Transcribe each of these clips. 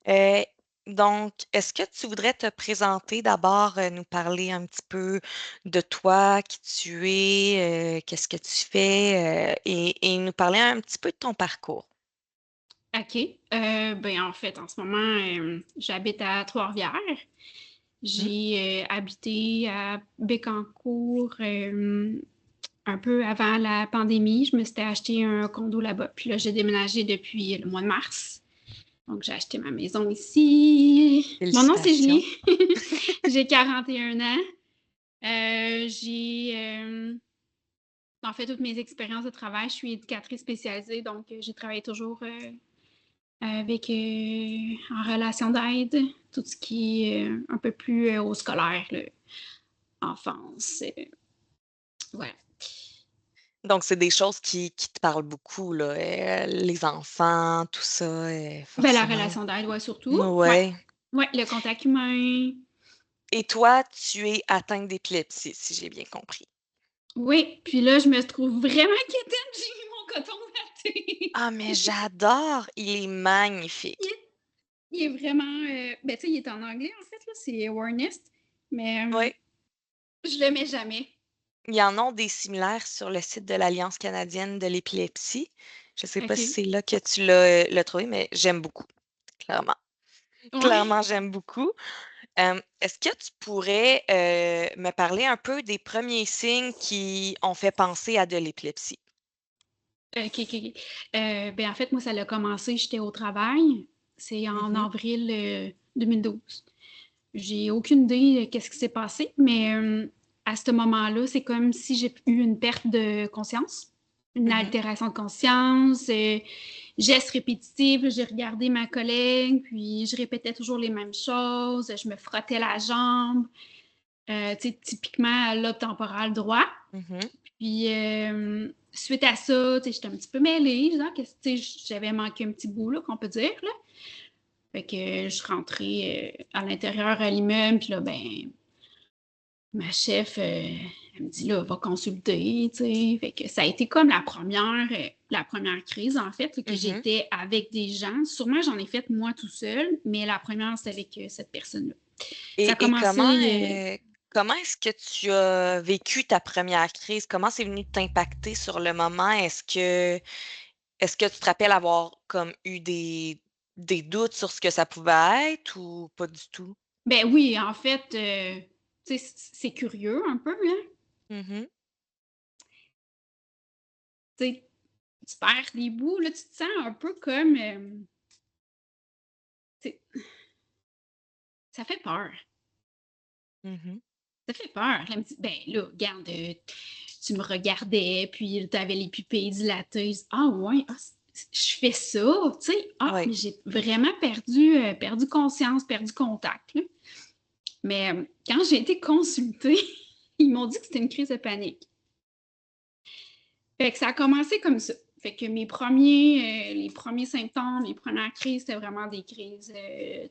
Euh, donc, est-ce que tu voudrais te présenter d'abord, nous parler un petit peu de toi, qui tu es, qu'est-ce que tu fais, et nous parler un petit peu de ton parcours? OK. Ben, en fait, en ce moment, j'habite à Trois-Rivières. Mhm. J'ai habité à Bécancour un peu avant la pandémie. Je me suis acheté un condo là-bas. Puis là, j'ai déménagé depuis le mois de mars. Donc, j'ai acheté ma maison ici. Mon nom, c'est Julie. Félicitations. J'ai 41 ans. J'ai en fait toutes mes expériences de travail. Je suis éducatrice spécialisée, donc j'ai travaillé toujours avec en relation d'aide, tout ce qui est un peu plus au scolaire, là, enfance. Voilà. Donc, c'est des choses qui te parlent beaucoup, là, les enfants, tout ça, Ben, la forcément. relation d'aide, ouais, surtout. Ouais. Ouais. Ouais, le contact humain. Et toi, tu es atteinte d'épilepsie, si j'ai bien compris. Oui, puis là, je me trouve vraiment quétaine, j'ai mis mon coton watté. Ah, mais j'adore! Il est il, magnifique. est, il est vraiment. Ben, tu sais, il est en anglais, en fait, là, c'est awareness, mais Oui. je le mets jamais. Il y en a des similaires sur le site de l'Alliance canadienne de l'épilepsie. Je ne sais pas si OK. c'est là que tu l'as trouvé, mais j'aime beaucoup, clairement. Ouais. Clairement, j'aime beaucoup. Est-ce que tu pourrais me parler un peu des premiers signes qui ont fait penser à de l'épilepsie? OK, OK, OK. Ben, en fait, moi, ça a commencé, j'étais au travail. C'est en Mhm, avril 2012. J'ai aucune idée de qu'est-ce qui s'est passé, mais à ce moment-là, c'est comme si j'ai eu une perte de conscience, une mhm. altération de conscience, gestes répétitifs. J'ai regardé ma collègue, puis je répétais toujours les mêmes choses. Je me frottais la jambe, tu sais, typiquement à lobe temporal droit. Mhm. Puis, suite à ça, tu sais, j'étais un petit peu mêlée. Je disais, ah, tu sais, j'avais manqué un petit bout, là, qu'on peut dire, là. Fait que je rentrais à l'intérieur à l'immeuble, puis là, ben, ma chef, elle me dit, là, va consulter, tu sais. Fait que ça a été comme la première crise, en fait, là, que Mhm. j'étais avec des gens. Sûrement, j'en ai fait moi tout seul, mais la première, c'était avec cette personne-là. Ça a Et commencé. comment est-ce que tu as vécu ta première crise? Comment c'est venu t'impacter sur le moment? Est-ce que tu te rappelles avoir comme eu des doutes sur ce que ça pouvait être ou pas du tout? Ben oui, en fait, tu sais, c'est curieux un peu, là. Mhm. Tu sais, tu perds des bouts, là, tu te sens un peu comme, tu sais, ça fait peur. Mhm. Ça fait peur. Elle me dit: «Ben là, regarde, tu me regardais, puis tu avais les pupilles dilatées». Je dis: «Ah ouais, ah je fais ça?» Tu sais? Ah, Oui. mais j'ai vraiment perdu conscience, perdu contact, là. Mais, quand j'ai été consultée, ils m'ont dit que c'était une crise de panique. Fait que ça a commencé comme ça. Fait que les premiers symptômes, les premières crises, c'était vraiment des crises,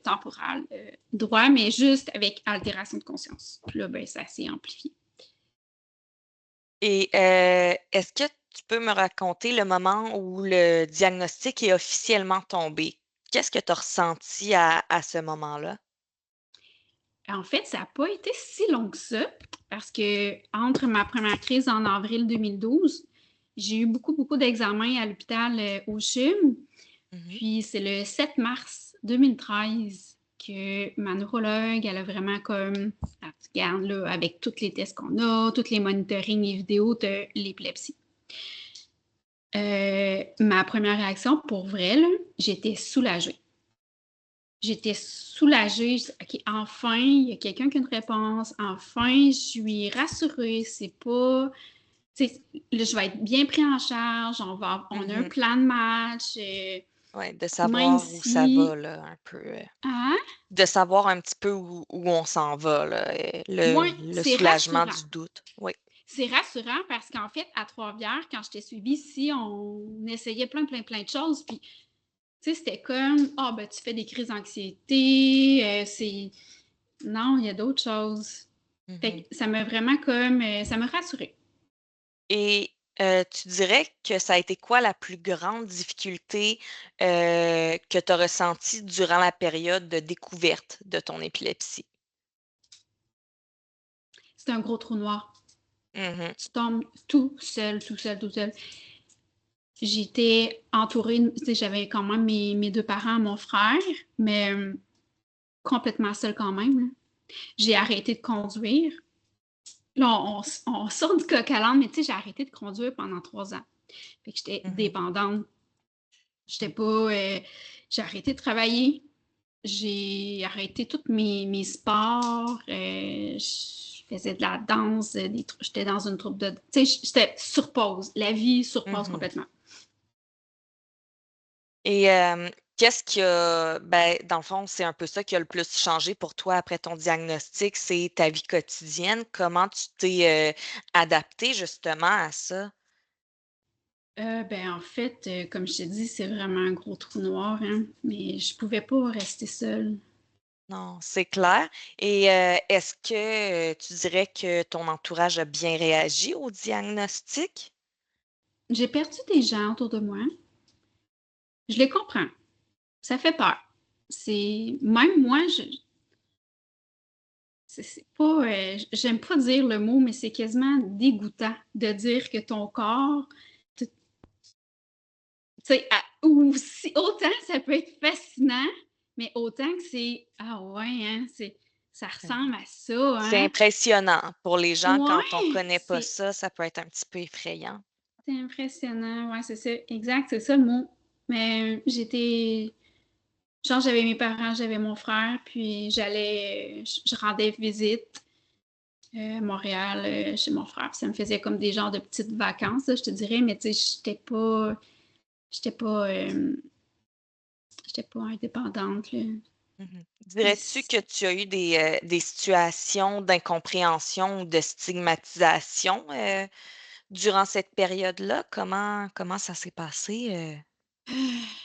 temporales, droit, mais juste avec altération de conscience. Puis là, ben, ça s'est amplifié. Et est-ce que tu peux me raconter le moment où le diagnostic est officiellement tombé? Qu'est-ce que tu as ressenti à ce moment-là? En fait, ça n'a pas été si long que ça, parce que entre ma première crise en avril 2012, j'ai eu beaucoup, beaucoup d'examens à l'hôpital au CHUM. Mhm. Puis c'est le 7 mars 2013 que ma neurologue, elle a vraiment comme, elle dit, regarde là, avec tous les tests qu'on a, tous les monitorings et vidéos de l'épilepsie. Ma première réaction, pour vrai, là, j'étais soulagée. J'étais soulagée. Je dis, OK, enfin, il y a quelqu'un qui a une réponse. Enfin, je suis rassurée. C'est pas. Tu sais, là, je vais être bien pris en charge. On a un Mhm. plan de match. Ouais, de Même savoir où ça va, si. là, un peu. Hein? De savoir un petit peu où on s'en va, là, Moi, le c'est soulagement rassurant. du doute. Oui. C'est rassurant parce qu'en fait, à Trois-Rivières, quand je t'ai suivi ici, on essayait plein, plein, plein de choses. Puis, tu sais, c'était comme, ah, ben, tu fais des crises d'anxiété. C'est. Non, il y a d'autres choses. Fait Mhm. que ça m'a vraiment comme. Ça m'a rassurée. Et Tu dirais que ça a été quoi la plus grande difficulté, que tu as ressentie durant la période de découverte de ton épilepsie? C'est un gros trou noir. Mmh. Tu tombes tout seul, tout seul, tout seul. J'étais entourée, tu sais, j'avais quand même mes 2 parents, mon frère, mais complètement seule quand même, là. J'ai arrêté de conduire. Là, on sort du coq à l'âne, mais tu sais, j'ai arrêté de conduire pendant 3 ans. Fait que j'étais Mmh. dépendante. J'étais pas, j'ai arrêté de travailler. J'ai arrêté tous mes sports. Je faisais de la danse, j'étais dans une troupe de. Tu sais, j'étais sur pause. La vie sur pause Mmh. complètement. Et qu'est-ce qui a ben, dans le fond, c'est un peu ça qui a le plus changé pour toi après ton diagnostic, c'est ta vie quotidienne. Comment tu t'es, adaptée justement à ça? Ben, en fait, comme je t'ai dit, c'est vraiment un gros trou noir, hein, mais je pouvais pas rester seule. Non, c'est clair. Et est-ce que, tu dirais que ton entourage a bien réagi au diagnostic? J'ai perdu des gens autour de moi. Je les comprends. Ça fait peur. C'est même moi, je c'est pas, j'aime pas dire le mot, mais c'est quasiment dégoûtant de dire que ton corps, tu sais, aussi autant ça peut être fascinant, mais autant que c'est: «Ah ouais, hein, ça ressemble à ça, C'est hein?» impressionnant. Pour les gens, quand on Ouais, connaît pas ça, ça peut être un petit peu effrayant. c'est impressionnant, ouais, c'est ça, exact, c'est ça le mot. Mais j'étais genre, j'avais mes parents, j'avais mon frère, puis j'allais, je rendais visite, à Montréal, chez mon frère. Puis ça me faisait comme des genres de petites vacances, là, je te dirais, mais tu sais, j'étais pas, j'étais pas indépendante, là. Mmh. Puis Dirais-tu que tu as eu des situations d'incompréhension ou de stigmatisation, durant cette période-là? Comment ça s'est passé,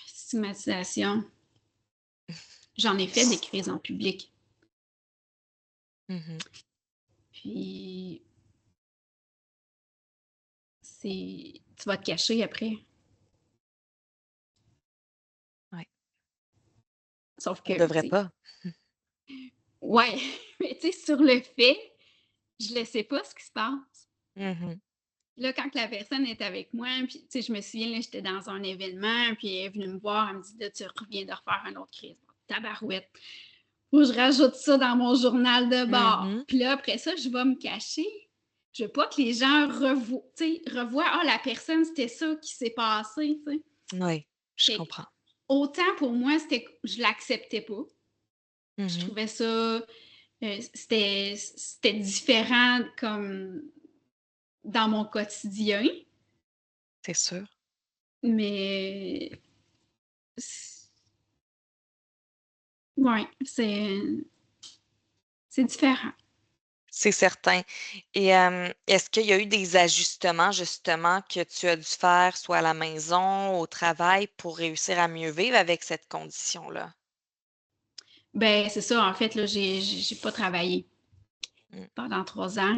stigmatisation, j'en ai fait des crises en public. Mmh. Puis c'est tu vas te cacher après. Ouais, Sauf on que, tu devrait sais, pas. ouais, mais tu sais, sur le fait, je le sais pas ce qui se passe. Mmh. Là, quand la personne est avec moi, puis tu sais, je me souviens, là, j'étais dans un événement, puis elle est venue me voir, elle me dit: «Là, tu reviens de refaire un autre crise». Bon, tabarouette. Faut que je rajoute ça dans mon journal de bord. Mmh. Puis là, après ça, je vais me cacher. Je veux pas que les gens revoient: «Ah, la personne, c'était ça qui s'est passé», tu sais? Oui, je Fait que comprends. autant pour moi, c'était je l'acceptais pas. Je Mmh. trouvais ça, c'était différent comme dans mon quotidien, C'est sûr. mais ouais, c'est différent. C'est certain. Et est-ce qu'il y a eu des ajustements justement que tu as dû faire, soit à la maison, au travail, pour réussir à mieux vivre avec cette condition-là? Ben, c'est ça, en fait, là, j'ai pas travaillé Mmh. pendant 3 ans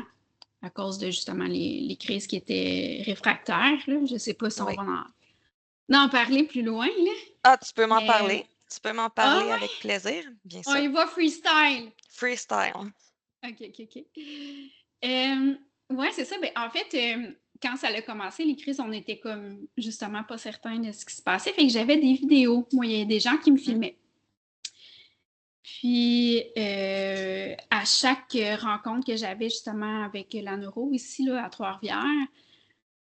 à cause de justement les crises qui étaient réfractaires, là. Je sais pas si on Oui. va en parler plus loin, là, Ah, tu peux m'en mais parler. Tu peux m'en ah parler avec ouais? plaisir, bien On sûr. y va freestyle! Freestyle. OK, OK, OK. Hem, ouais, c'est ça. Ben, en fait, quand ça a commencé, les crises, on était comme justement pas certains de ce qui se passait. Fait que j'avais des vidéos. Moi, il y a des gens qui me Mmh. filmaient. Puis, à chaque rencontre que j'avais justement avec la neuro ici, là, à Trois-Rivières,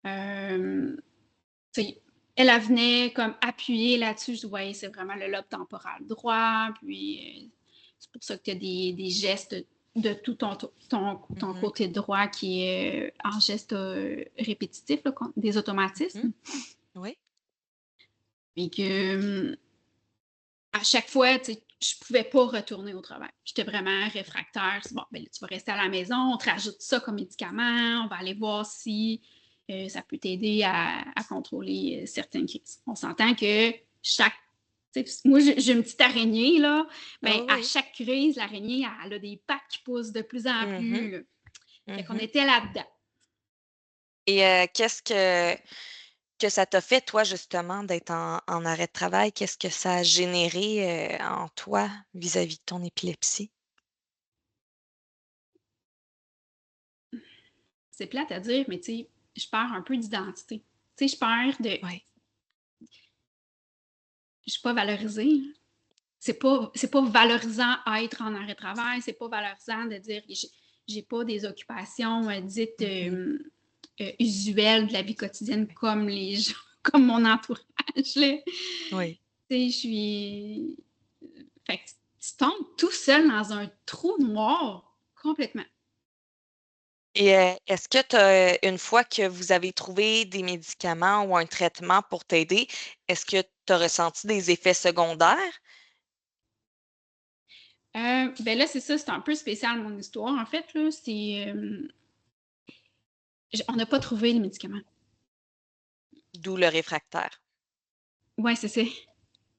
hem, tu sais, elle venait comme appuyer là-dessus. Je dis: «Ouais, c'est vraiment le lobe temporal droit, puis, c'est pour ça que tu as des gestes de tout ton Mmh. côté droit qui est, en gestes, répétitifs, là, des Mmh. automatismes». Oui. Et que, à chaque fois, tu sais, je pouvais pas retourner au travail. J'étais vraiment réfractaire. C'est bon, ben là, tu vas rester à la maison, on te rajoute ça comme médicament, on va aller voir si ça peut t'aider à contrôler certaines crises. On s'entend que chaque. Moi, j'ai une petite araignée, là. Ben, Oui, à oui. chaque crise, l'araignée, elle a des pattes qui poussent de plus en Mmh mh. plus, là. Fait qu'on Mmh. était là-dedans. Et qu'est-ce que ça t'a fait, toi, justement, d'être en arrêt de travail? Qu'est-ce que ça a généré, en toi vis-à-vis de ton épilepsie? C'est plate à dire, mais tu sais, je perds un peu d'identité. Tu sais, je perds de Oui. je suis pas valorisée, là. C'est pas valorisant à être en arrêt de travail, c'est pas valorisant de dire que j'ai pas des occupations, dites, Mmh. usuelles de la vie quotidienne comme les gens, comme mon entourage, là. Oui. Tu sais, je suis fait que tu tombes tout seul dans un trou noir complètement. Et est-ce que une fois que vous avez trouvé des médicaments ou un traitement pour t'aider, est-ce que tu as ressenti des effets secondaires? Ben là, c'est ça, c'est un peu spécial mon histoire en fait là, on n'a pas trouvé le médicament. D'où le réfractaire. Ouais, c'est ça.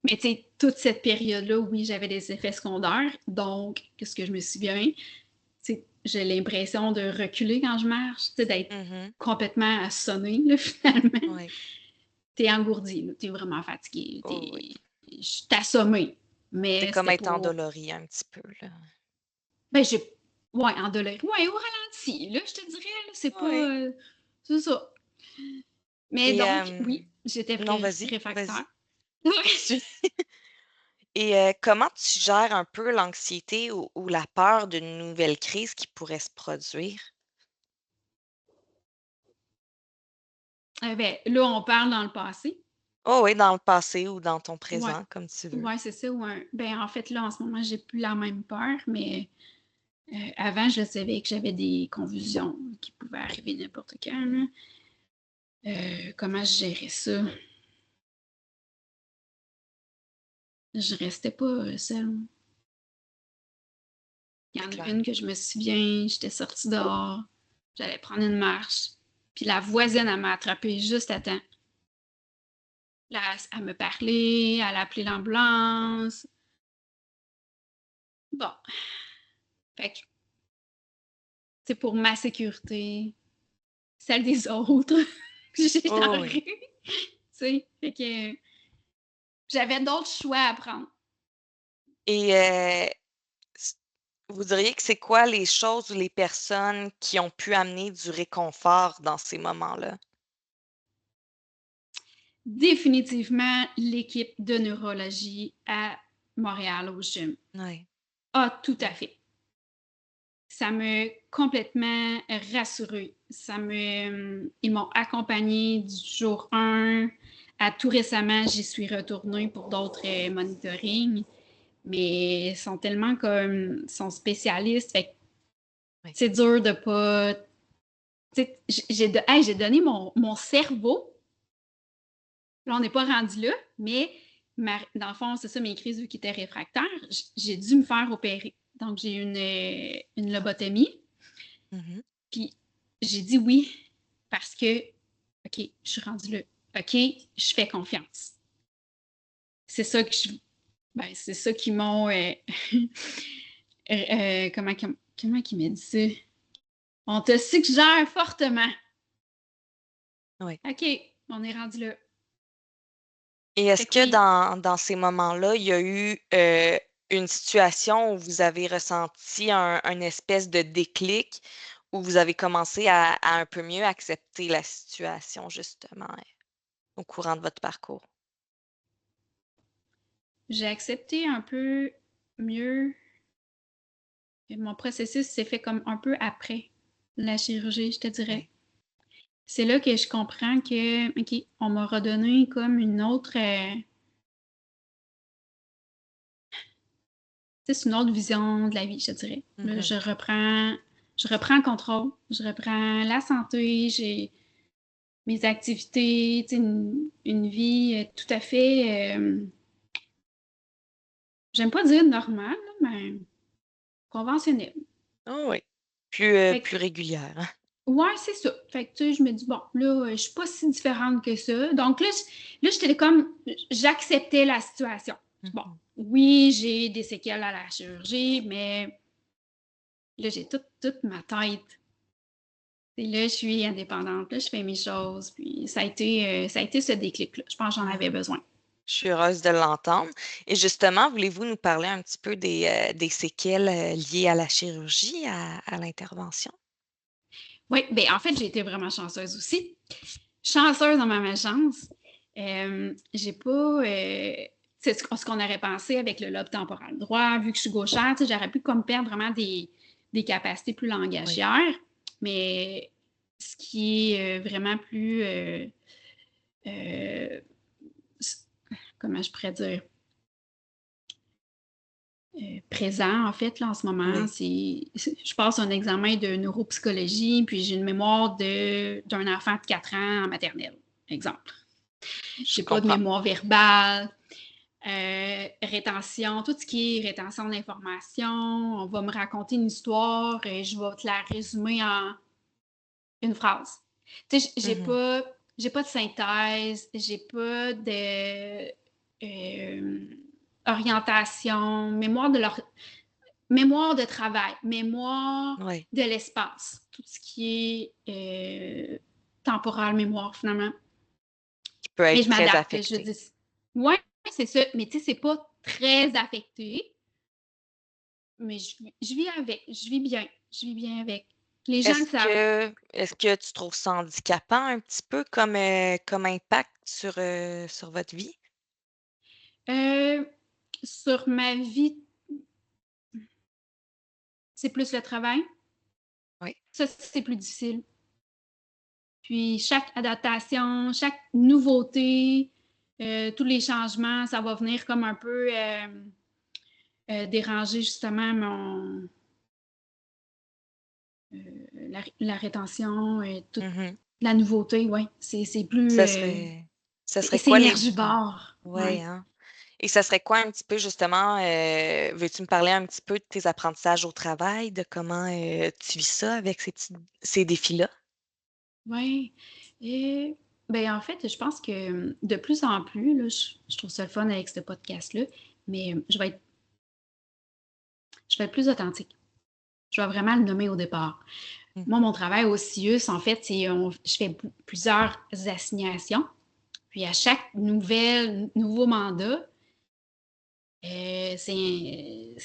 Mais tu sais, toute cette période-là, oui, j'avais des effets secondaires. Donc, qu'est-ce que je me souviens? Tu sais, j'ai l'impression de reculer quand je marche, tu sais, d'être Mmh. complètement assommée, là, finalement. Oui. T'es engourdi, là, t'es vraiment fatigué. Oh oui. Je suis assommée. C'est Mais comme c'était être pour. endolori un petit peu, là. Ben, j'ai. Ouais, endolori. Ouais, au ralenti, là, je te dirais, là, c'est pas. Oui. C'est ça. Mais Et donc, oui, j'étais non, vas-y, réfractaire. vas-y, Ouais. poursuis. Et comment tu gères un peu l'anxiété ou la peur d'une nouvelle crise qui pourrait se produire? Ben, là, on parle dans le passé. Oh oui, dans le passé ou dans ton Ouais. présent, comme tu veux. Ouais, c'est ça, ouais. Ben, en fait, là, en ce moment, j'ai plus la même peur, mais avant, je savais que j'avais des convulsions qui pouvaient arriver n'importe quand, là. Comment je gérais ça? Je restais pas, seule. Il y C'est en a clair. une que je me souviens, j'étais sortie dehors, j'allais prendre une marche, puis la voisine, elle m'a attrapée juste à temps. Là, elle me parlait, elle a appelé l'ambulance. Bon, fait que c'est pour ma sécurité, celle des autres. J'ai Oh genre oui. ri, tu sais? Fait que j'avais d'autres choix à prendre. Et s vous diriez que c'est quoi les choses ou les personnes qui ont pu amener du réconfort dans ces moments-là? Définitivement, l'équipe de neurologie à Montréal, au gym. Oui. Ah, tout à fait. Ça m'a complètement rassurée. Ils m'ont accompagnée du jour 1 à tout récemment, j'y suis retournée pour d'autres monitorings, mais ils sont tellement comme, ils sont spécialistes, fait que Oui. c'est dur de pas. Tu sais, hey, j'ai donné mon cerveau. Là, on n'est pas rendu là, mais dans le fond, c'est ça, mes crises, vu qu'ils étaient réfractaires, j'ai dû me faire opérer. Donc, j'ai eu une lobotomie. Mmh. Puis j'ai dit oui parce que, OK, je suis rendue là. OK, je fais confiance. C'est ça que je. Ben, c'est ça qui m'ont. Comment qu'il m'a dit ça? On te suggère fortement. Oui. OK, on est rendu là. Et Fait est-ce que que oui, dans ces moments-là, il y a eu, une situation où vous avez ressenti un espèce de déclic, où vous avez commencé à un peu mieux accepter la situation justement, au courant de votre parcours? j'ai accepté un peu mieux. Mon processus s'est fait comme un peu après la chirurgie, je te dirais. Oui. C'est là que je comprends que, OK, on m'a redonné comme une autre, c'est une autre vision de la vie, je te dirais. Là, Mmh. je reprends le contrôle, je reprends la santé, j'ai mes activités, une vie tout à fait, j'aime pas dire normale, mais conventionnelle. Oh oui. Fait que, Plus régulière, hein? ouais, c'est ça. Fait que, tu sais, je me dis, bon, là, je suis pas si différente que ça. Donc là j'étais comme, j'acceptais la situation. Bon, Mmh. oui, j'ai des séquelles à la chirurgie, mais là, j'ai toute ma tête Et là, je suis indépendante, là, je fais mes choses, puis ça a été ce déclic-là. Je pense que j'en avais Mmh. besoin. Je suis heureuse de l'entendre et justement, voulez-vous nous parler un petit peu des séquelles, liées à la chirurgie, à l'intervention? Oui, ben en fait, j'ai été vraiment chanceuse aussi. Chanceuse dans ma malchance. J'ai pas. C'est ce qu'on aurait pensé avec le lobe temporal droit, vu que je suis gauchère, j'aurais pu comme perdre vraiment des capacités plus Oui. langagières, mais ce qui est vraiment plus. Euh, comment je pourrais dire? Présent, en fait, là, en ce moment. Oui, Je passe un examen de neuropsychologie, puis j'ai une mémoire d'un enfant de 4 ans en maternelle, exemple. je J'ai pas de comprends. mémoire verbale, rétention, tout ce qui est rétention d'informations. On va me raconter une histoire et je vais te la résumer en une phrase. Tu sais, Mmh. j'ai pas de synthèse, j'ai pas de orientation, mémoire de travail, mémoire Oui, de l'espace, tout ce qui est temporal, mémoire finalement. qui peut Mais être je très m'adapte, je affecté. dis. Ouais, c'est ça. Mais tu sais, c'est pas très affecté, mais je vis avec, je vis bien avec. Les gens le savent. Est-ce que tu trouves ça handicapant un petit peu comme impact sur votre vie? Euh, sur ma vie, c'est plus le travail. Oui. Ça, c'est plus difficile. Puis chaque adaptation, chaque nouveauté, tous les changements, ça va venir comme un peu déranger justement la rétention, toute Mmh. la nouveauté, oui. C'est plus. Ça serait ça serait C'est quoi les énergivore. ouais, Ouais. hein? Et ça serait quoi un petit peu justement, veux-tu me parler un petit peu de tes apprentissages au travail, de comment, tu vis ça avec ces défis-là? Ouais. Et ben en fait, je pense que de plus en plus, là, je trouve ça le fun avec ce podcast-là, mais je vais être plus authentique. Je vais vraiment le nommer au départ. Mmh. Moi, mon travail au CIUS, en fait, je fais plusieurs assignations. Puis à chaque nouveau mandat, c'est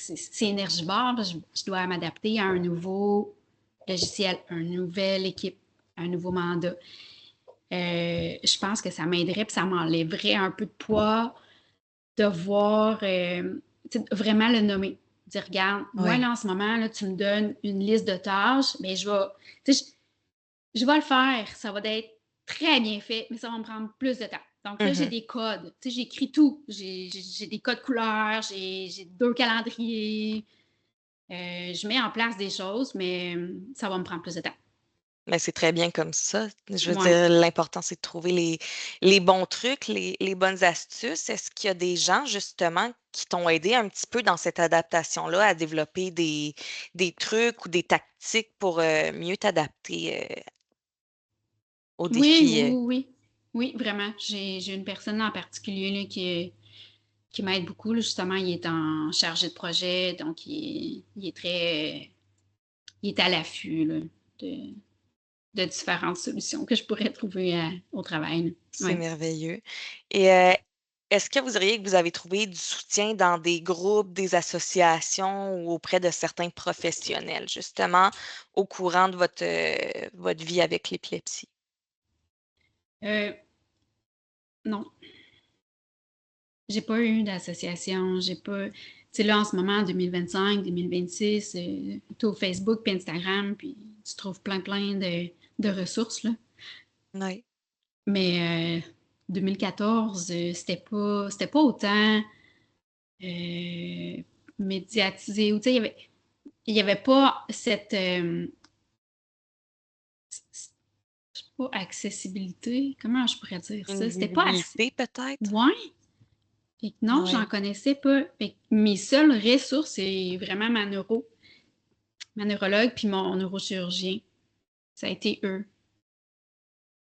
énergivore. Je dois m'adapter à un nouveau logiciel, une nouvelle équipe, un nouveau mandat. Je pense que ça m'aiderait et ça m'enlèverait un peu de poids de voir vraiment le nommer. Dire, regarde, moi, Oui. là, en ce moment, là, tu me donnes une liste de tâches, mais tu sais, je vais le faire. Ça va être très bien fait, mais ça va me prendre plus de temps. Donc là, j'ai Mmh. des codes. Tu sais, j'écris tout. J'ai des codes couleurs, j'ai 2 calendriers. Je mets en place des choses, mais ça va me prendre plus de temps. Mais c'est très bien comme ça. Je veux Ouais. dire, l'important, c'est de trouver les bons trucs, les bonnes astuces. Est-ce qu'il y a des gens, justement, qui t'ont aidé un petit peu dans cette adaptation-là à développer des trucs ou des tactiques pour, mieux t'adapter, aux Oui, défis, oui, oui, oui. Oui, vraiment. J'ai une personne en particulier là, qui m'aide beaucoup. Là, justement, il est en chargé de projet, donc il est à l'affût là, de, de différentes solutions que je pourrais trouver au travail. c'est Oui. merveilleux et est-ce que vous diriez que vous avez trouvé du soutien dans des groupes, des associations ou auprès de certains professionnels, justement, au courant de votre vie avec l'épilepsie? Non, j'ai pas eu d'association. J'ai pas. Tu sais, là, en ce moment, en 2025, 2026, tu au Facebook puis Instagram, puis tu trouves plein de ressources, là. Oui. Mais 2014, c'était pas autant médiatisé. Ou, tu sais, il y avait pas cette pas accessibilité. Comment je pourrais dire Une ça? C'était pas assez. visibilité peut-être? Ouais. Fait que non, j'en Oui. connaissais pas. Fait que mes seules ressources, c'est vraiment ma neurologue puis mon neurochirurgien. Ça a été eux.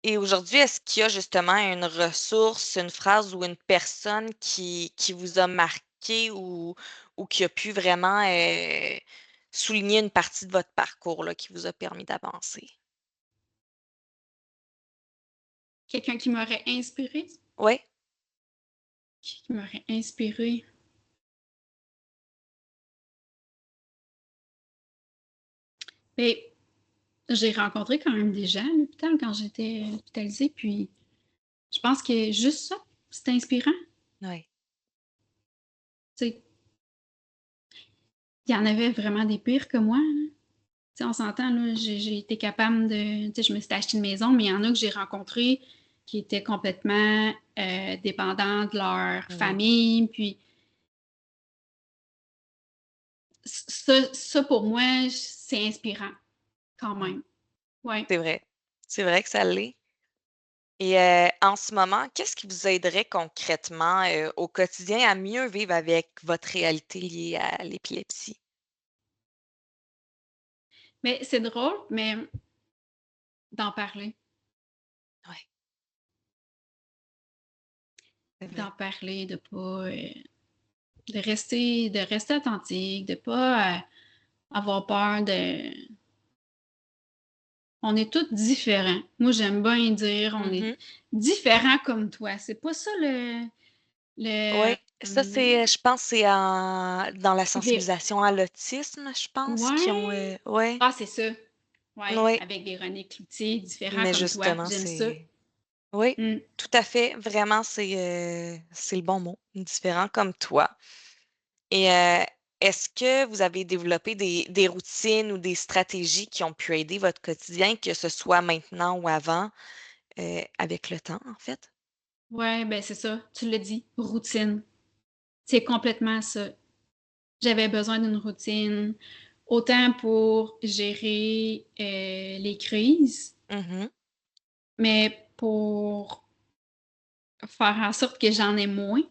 Et aujourd'hui, est-ce qu'il y a justement une ressource, une phrase ou une personne qui vous a marqué ou qui a pu vraiment, souligner une partie de votre parcours là, qui vous a permis d'avancer? Quelqu'un qui m'aurait inspiré? Oui? Qui m'aurait inspiré? Beh, j'ai rencontré quand même des gens à l'hôpital quand j'étais hospitalisée, puis je pense que juste ça, c'est inspirant. Oui. Tu sais, il y en avait vraiment des pires que moi, là. Tu sais, on s'entend, là, j'ai été capable de... Tu sais, je me suis acheté une maison, mais il y en a que j'ai rencontrés qui étaient complètement dépendants de leur Oui. famille, puis ça pour moi, c'est inspirant quand Oui. même. Ouais. C'est vrai. C'est vrai que ça l'est. Et en ce moment, qu'est-ce qui vous aiderait concrètement, au quotidien à mieux vivre avec votre réalité liée à l'épilepsie? Mais c'est drôle, mais d'en parler. Oui, c'est D'en vrai. parler, de pas, de rester authentique, de pas, avoir peur de on est tous différents. Moi, j'aime bien dire on est Mmh. différents comme toi. C'est pas ça le, Oui, ça c'est, je pense c'est dans la les sensibilisation à l'autisme, je pense, qui ont, ouais! ouais, Ah, c'est ça. Ouais, oui, avec Véronique Cloutier, différents mais comme toi. justement, J'aime ça. oui, Mmh. tout à fait, vraiment, c'est le bon mot, différent comme toi. Et est-ce que vous avez développé des routines ou des stratégies qui ont pu aider votre quotidien, que ce soit maintenant ou avant, avec le temps, en fait? Ouais, ben, c'est ça, tu l'as dit, routine. C'est complètement ça. J'avais besoin d'une routine, autant pour gérer, les crises, Mmh. mais pour faire en sorte que j'en ai moins.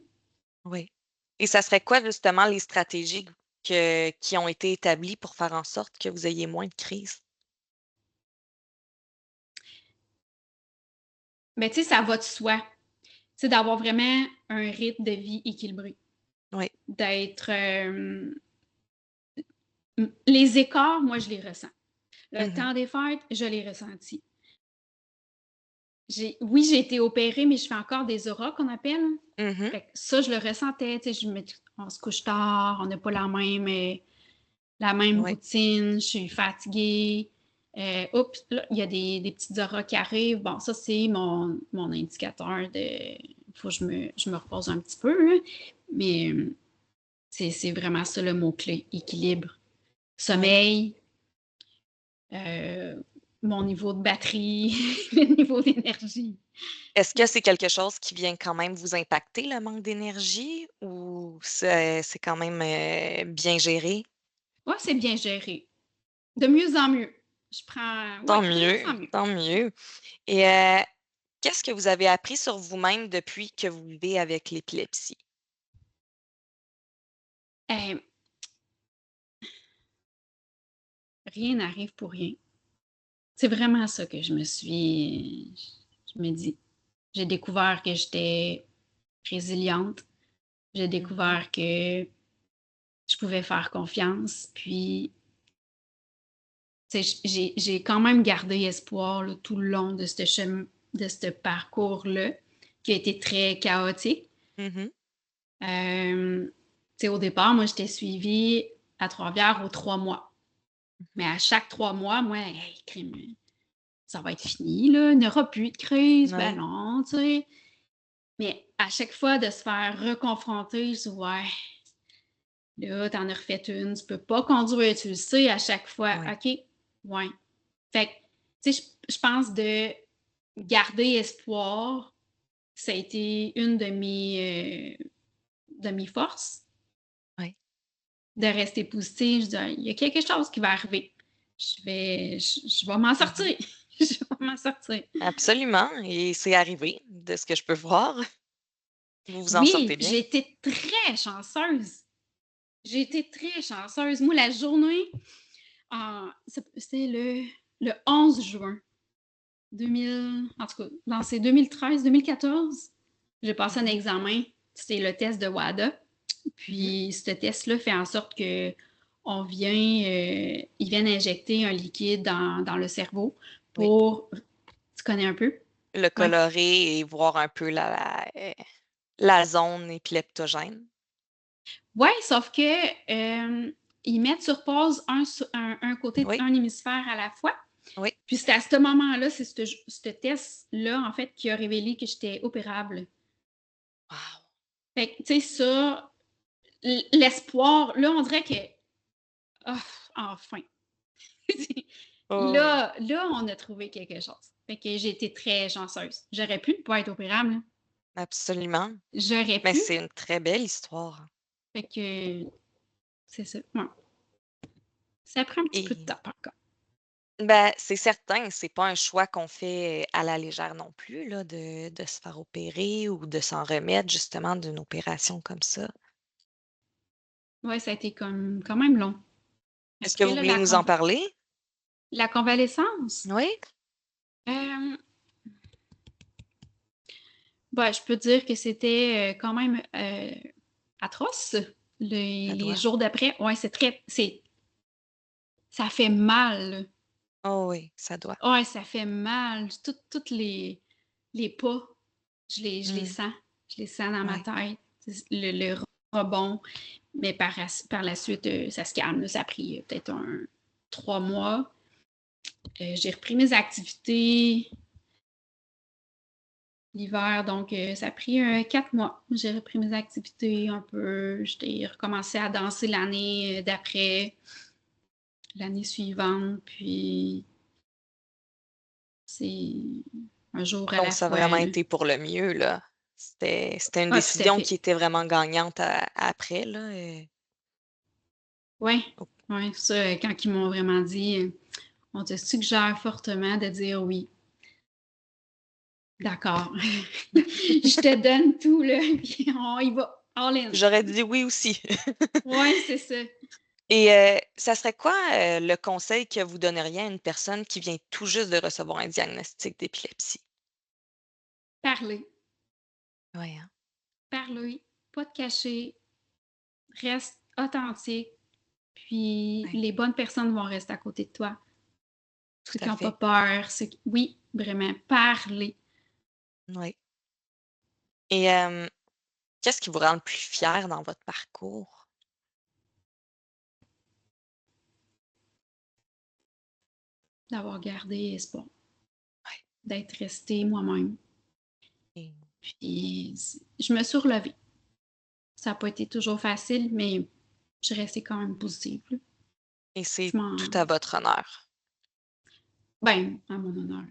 Oui. Et ça serait quoi justement les stratégies qui ont été établies pour faire en sorte que vous ayez moins de crises? Mais tu sais, ça va de soi. C'est d'avoir vraiment un rythme de vie équilibré, Oui. d'être, les écarts, moi, je les ressens. Le Mmh. temps des fêtes, je l'ai ressenti. J'ai été opérée, mais je fais encore des auras qu'on appelle. Mmh. Fait que ça, je le ressentais, tu sais, on se couche tard, on n'a pas la même Oui. routine, je suis fatiguée. Oups, là, il y a des petites auras qui arrivent. Bon, ça, c'est mon indicateur de. Il faut que je me repose un petit peu, là. Mais c'est vraiment ça le mot-clé, équilibre. Oui. Sommeil, euh, mon niveau de batterie, le niveau d'énergie. Est-ce que c'est quelque chose qui vient quand même vous impacter, le manque d'énergie, ou c'est quand même, bien géré? Ouais, c'est bien géré. De mieux en mieux. Je prends, ouais, Tant de mieux mieux, en mieux. tant mieux. Et qu'est-ce que vous avez appris sur vous-même depuis que vous vivez avec l'épilepsie? Euh, Rien n'arrive pour rien. C'est vraiment ça que je me dis. J'ai découvert que j'étais résiliente. J'ai Mmh. découvert que je pouvais faire confiance. Puis, tu sais, j'ai quand même gardé espoir là, tout le long de ce parcours-là, qui a été très chaotique. Mmh. Tu sais, au départ, moi, j'étais suivie à Trois-Rivières aux 3 mois. Mmh. Mais à chaque 3 mois, moi, hey, crime, ça va être fini, là. Il n'y aura plus de crise. Ben Oui. non, tu sais. Mais à chaque fois de se faire reconfronter, je dis: «Ouais, là, t'en as refait une, tu peux pas conduire, tu le sais à chaque fois. Oui. OK, ouais». Fait que, tu sais, je pense de garder espoir, ça a été une de mes forces, Oui. de rester positive. Je dis: «Ah, il y a quelque chose qui va arriver. Je vais m'en Mmh. sortir. Je vais m'en sortir». Absolument, et c'est arrivé, de ce que je peux voir. Vous vous en Oui, sortez bien. j'ai été très chanceuse. J'ai été très chanceuse. Moi, la journée c'était le 11 juin 2000, en tout cas, dans ces 2013-2014, j'ai passé un Mmh. examen. C'était le test de WADA. Mmh. Puis ce test-là fait en sorte que ils viennent injecter un liquide dans le cerveau Oui. pour, tu connais un peu? le Ouais. colorer et voir un peu la zone épileptogène. Ouais, sauf que, ils mettent sur pause un côté Oui, un hémisphère à la fois. oui. Puis c'est à ce moment-là, c'est ce test-là, en fait, qui a révélé que j'étais opérable. Wow! Fait que, tu sais, ça, l'espoir, là, on dirait que, ah, enfin. Oh, Là, on a trouvé quelque chose. Fait que j'ai été très chanceuse. J'aurais pu ne pas être opérable, là. absolument. J'aurais Mais pu. c'est une très belle histoire. Fait que c'est ça, ouais. Ça prend un petit peu de Et temps encore. ben, c'est certain, c'est pas un choix qu'on fait à la légère non plus, là, de se faire opérer ou de s'en remettre justement d'une opération comme ça. Ouais, ça a été comme quand même long. Est-ce que Après vous là, voulez nous en parler? la convalescence, Oui? hem, bah, je peux dire que c'était, quand même, atroce. Ça Les doit. jours d'après, ouais, c'est ça fait mal. Oh oui, ça doit. Ouais, ça fait mal. Toutes les pas, je les Mmh, sens. Je les sens dans ma ouais. tête. Le rebond, mais par la suite, ça se calme, là. Ça a pris, peut-être 3 mois. J'ai repris mes activités l'hiver, donc ça a pris, 4 mois. J'ai repris mes activités un peu. J'ai recommencé à danser l'année, d'après, l'année suivante, puis c'est un jour à Donc la ça a fois, vraiment là. été pour le mieux, là. C'était une Ah, tout à décision qui fait. était vraiment gagnante après, là. Ouais, Oh, ouais, ça, quand ils m'ont vraiment dit, «On te suggère fortement de dire oui». D'accord. Je te donne tout, là, puis on y va, all in. j'aurais dit oui aussi. Ouais, c'est ça. Et ça serait quoi, le conseil que vous donneriez à une personne qui vient tout juste de recevoir un diagnostic d'épilepsie? Parler, Oui, hein? parler, pas te cacher, reste authentique, puis Ouais, les bonnes personnes vont rester à côté de toi. tout Ceux qui à ont pas fait. peur, ceux qui oui, vraiment, parler. Oui. Et qu'est-ce qui vous rend le plus fier dans votre parcours? D'avoir gardé espoir, Ouais. d'être restée moi-même. Et Puis je me suis relevée. Ça a pas été toujours facile, mais je suis restée quand même positive, là. et Je c'est tout m'en à votre honneur. ben, à mon honneur.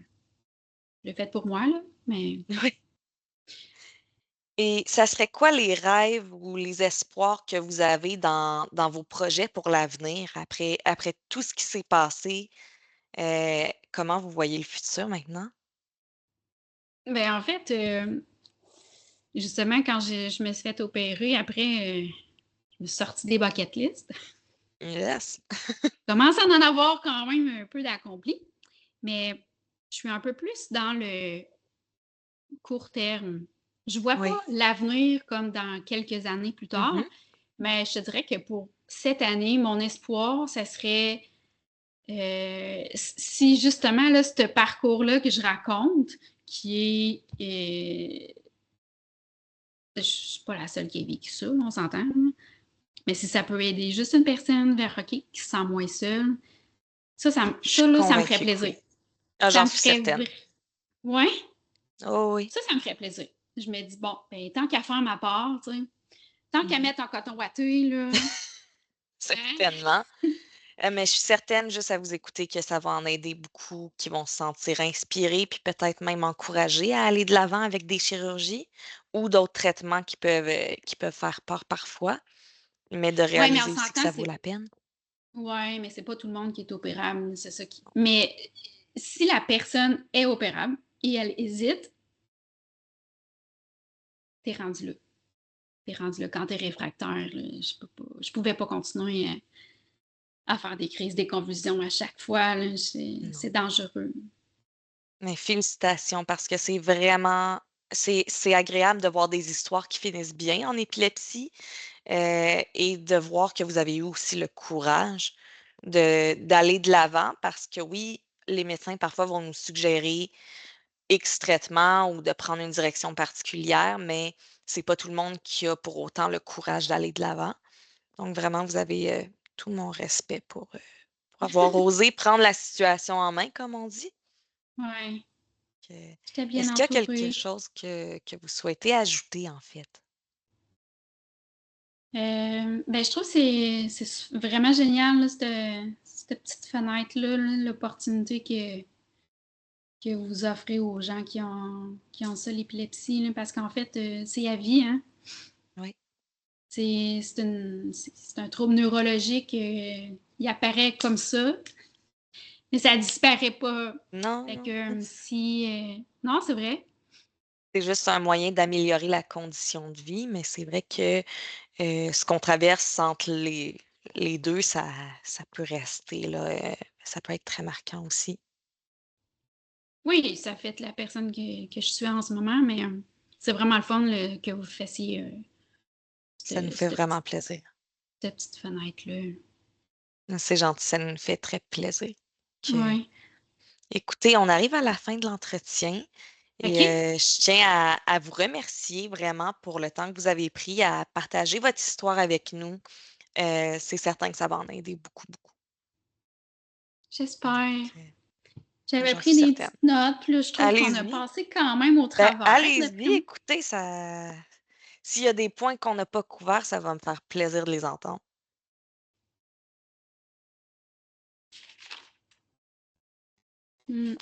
Je l'ai fait pour moi, là, mais Oui. Et ça serait quoi les rêves ou les espoirs que vous avez dans vos projets pour l'avenir après tout ce qui s'est passé? Comment vous voyez le futur maintenant? ben, en fait, justement, quand je me suis fait opérer, après, je me suis sortie des bucket list. Yes. Je commence à en avoir quand même un peu d'accompli, mais je suis un peu plus dans le court terme. Je vois pas Oui. l'avenir comme dans quelques années plus Mmh. tard, mais je te dirais que pour cette année, mon espoir, ça serait, si justement là, ce parcours-là que je raconte, qui est, je suis pas la seule qui a vécu ça, on s'entend, là, mais si ça peut aider juste une personne vers OK, qui se sent moins seule, Je suis ça me ferait convaincue que plaisir. oui. Ah, Ça j'en me suis ferait certaine. vr ouais, Oh oui. ça me ferait plaisir. Je me dis: «Bon, ben, tant qu'à faire ma part, tu sais, tant qu'à Mmh. mettre en coton ouaté, là, hein?» Certainement. Mais je suis certaine, juste à vous écouter, que ça va en aider beaucoup, qui vont se sentir inspirés, puis peut-être même encouragés à aller de l'avant avec des chirurgies ou d'autres traitements qui peuvent faire peur parfois, mais de Ouais, mais on réaliser aussi que s'entend, ça vaut c'est la peine. ouais, mais c'est pas tout le monde qui est opérable, c'est ça qui mais si la personne est opérable et elle hésite, tu es rendu là. Tu es rendu là. Quand tu es réfractaire, là, je pouvais pas continuer à faire des crises, des convulsions à chaque fois, là, c'est Non. dangereux. Mais félicitations parce que c'est vraiment c'est agréable de voir des histoires qui finissent bien en épilepsie, et de voir que vous avez eu aussi le courage d'aller de l'avant parce que oui, les médecins parfois vont nous suggérer: X traitement ou de prendre une direction particulière, mais c'est pas tout le monde qui a pour autant le courage d'aller de l'avant. Donc vraiment, vous avez, tout mon respect pour avoir osé prendre la situation en main, comme on dit. Ouais, Que j'étais bien est-ce qu'il y a quelque entourée. chose que vous souhaitez ajouter, en fait? Ben, je trouve que c'est vraiment génial, là, cette petite fenêtre-là, là, l'opportunité que vous offrez aux gens qui ont ça, l'épilepsie, là, parce qu'en fait, c'est à vie, hein. Oui. C'est un trouble neurologique, il apparaît comme ça, mais ça disparaît pas. Non, Fait non. que si, non, c'est vrai. C'est juste un moyen d'améliorer la condition de vie, mais c'est vrai que, ce qu'on traverse entre les 2, ça peut rester là, ça peut être très marquant aussi. Oui, ça fait la personne que je suis en ce moment, mais c'est vraiment le fun là, que vous fassiez Ça nous cette, fait cette vraiment petite, plaisir. cette petite fenêtre-là. C'est gentil, ça nous fait très plaisir que Oui. écoutez, on arrive à la fin de l'entretien et OK. je tiens à vous remercier vraiment pour le temps que vous avez pris à partager votre histoire avec nous. C'est certain que ça va en aider beaucoup, beaucoup. Donc, J'espère. J'avais j'en pris suis des certaine. petites notes, puis là, je trouve qu'on a Allez-y. passé quand même au Ben, travers allez-y, d'après moi. écoutez, ça s'il y a des points qu'on n'a pas couverts, ça va me faire plaisir de les entendre. Mm.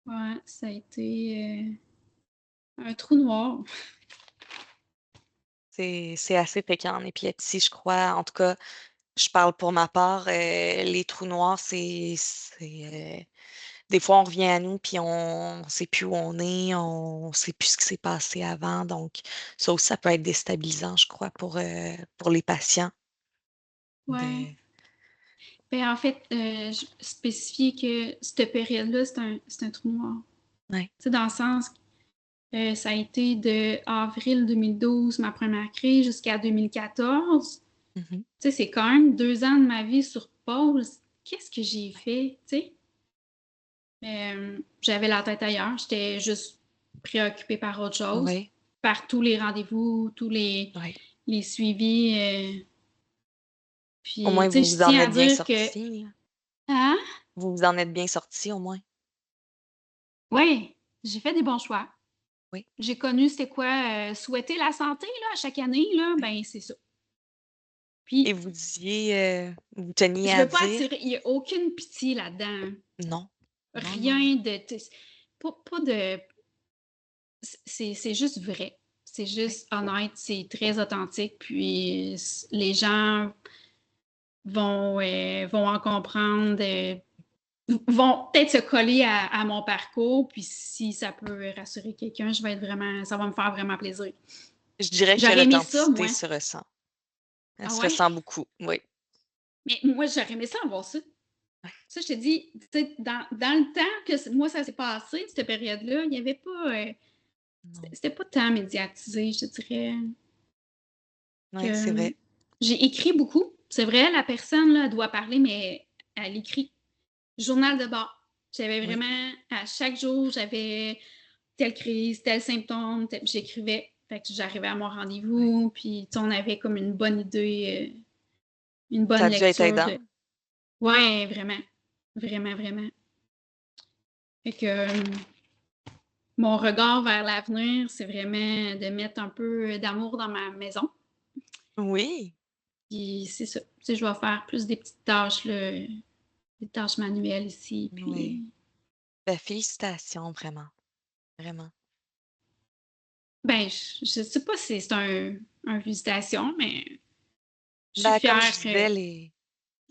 Ouais, ça a été un trou noir. C'est assez fréquent en épilepsie, je crois. En tout cas, je parle pour ma part, les trous noirs, des fois, on revient à nous, puis on ne sait plus où on est, on ne sait plus ce qui s'est passé avant. Donc, ça aussi, ça peut être déstabilisant, je crois, pour les patients. Ouais. De... Ben, en fait, je spécifier que cette période-là, c'est un trou noir. Ouais. Tu sais, dans le sens, ça a été de avril 2012, ma première crise, jusqu'à 2014. Mhm. Tu sais, c'est quand même 2 ans de ma vie sur pause. Qu'est-ce que j'ai fait, tu sais? J'avais la tête ailleurs. J'étais juste préoccupée par autre chose, Oui, par tous les rendez-vous, tous oui. les suivis. Au Puis, moins, tu sais, vous je vous en tiens à êtes bien dire que, sorti. hein? Vous vous en êtes bien sorti, au moins. Oui, j'ai fait des bons choix. Oui. J'ai connu c'était quoi, souhaiter la santé, là, à chaque année, là, Oui. ben, c'est ça. Et Puis, vous disiez, vous teniez je à veux pas dire attirer, il y a aucune pitié là-dedans. non, non, non, non. Rien de, pas de, c'est juste vrai. C'est Oui. juste honnête, c'est très authentique, puis les gens vont en comprendre, vont peut-être se coller à mon parcours, puis si ça peut rassurer quelqu'un, ça va me faire vraiment plaisir. Je dirais que J'aurais aimé ça, l'authenticité moi. se ressent. Elle Ah se ouais? ressent beaucoup, oui. Mais moi, j'aurais aimé ça avoir ça. Ça, je te dis, tu sais, dans le temps que moi, ça s'est passé, cette période-là, il n'y avait pas. Non. C'était pas tant médiatisé, je te dirais. Oui, c'est Que vrai. j'ai écrit beaucoup. C'est vrai, la personne là, doit parler, mais elle écrit. Journal de bord. J'avais Oui, vraiment, à chaque jour, j'avais telle crise, tel symptôme, j'écrivais. Fait que j'arrivais à mon oui. rendez-vous, puis on avait comme une bonne idée, une Ça bonne a dû être lecture aidant. de. Ouais, vraiment. Vraiment, vraiment. Fait que mon regard vers l'avenir, c'est vraiment de mettre un peu d'amour dans ma maison. Oui, Puis c'est ça. Tu sais, je vais faire plus des petites tâches, là, des tâches manuelles ici. oui. Puis, Ben, félicitations, vraiment, vraiment. ben, je sais pas si c'est un visitation, mais je suis Ben, comme je fière. disais,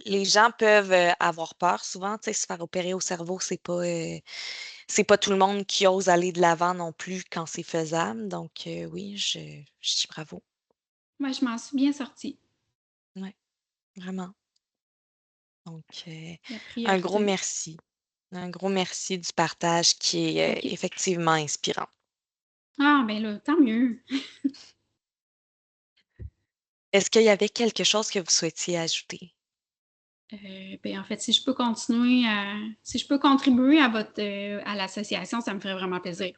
les gens peuvent, avoir peur souvent, tu sais, se faire opérer au cerveau, c'est pas tout le monde qui ose aller de l'avant non plus quand c'est faisable. Donc, oui, je dis bravo. Moi, je m'en suis bien sortie. Oui, vraiment. Donc, La un gros priorité. merci. Un gros merci du partage qui est, OK. effectivement inspirant. Ah, ben là, tant mieux. Est-ce qu'il y avait quelque chose que vous souhaitiez ajouter? Ben, en fait, si je peux continuer si je peux contribuer à l'association, ça me ferait vraiment plaisir.